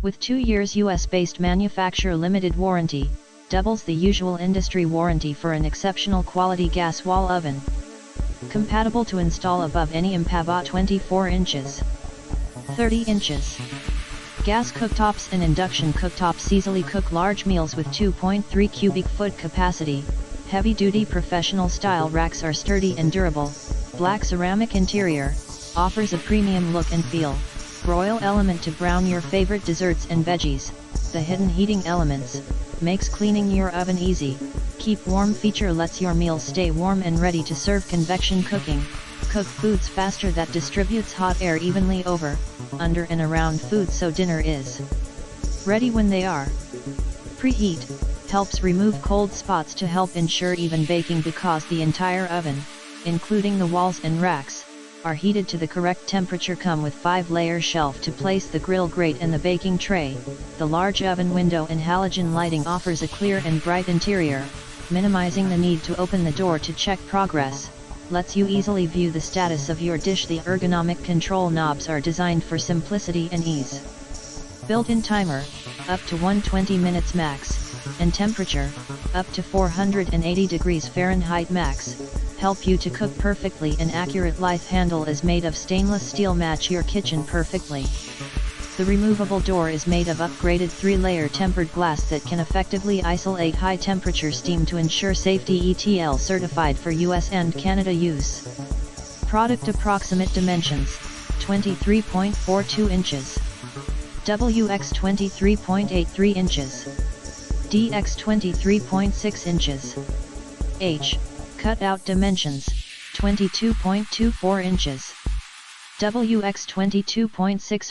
With 2 years US-based manufacturer limited warranty, doubles the usual industry warranty for an exceptional quality gas wall oven. Compatible to install above any Empava 24 inches, 30 inches. Gas cooktops and induction cooktops easily cook large meals with 2.3 cubic foot capacity. Heavy-duty professional style racks are sturdy and durable. Black ceramic interior offers a premium look and feel. Broil element to brown your favorite desserts and veggies. The hidden heating elements makes cleaning your oven easy. Keep warm feature lets your meals stay warm and ready to serve. Convection cooking cook foods faster that distributes hot air evenly over, under and around food so dinner is ready when they are. Preheat helps remove cold spots to help ensure even baking because the entire oven, including the walls and racks, are heated to the correct temperature. Come with 5-layer shelf to place the grill grate and the baking tray. The large oven window and halogen lighting offers a clear and bright interior, minimizing the need to open the door to check progress. Lets you easily view the status of your dish. The ergonomic control knobs are designed for simplicity and ease. Built-in timer, up to 120 minutes max, and temperature, up to 480 degrees Fahrenheit max, help you to cook perfectly and accurate. Lithe handle is made of stainless steel, match your kitchen perfectly. The removable door is made of upgraded 3-layer tempered glass that can effectively isolate high-temperature steam to ensure safety. ETL certified for US and Canada use. Product approximate dimensions: 23.42 inches, WX 23.83 inches, DX 23.6 inches. H. Cutout dimensions: 22.24 inches, WX 22.65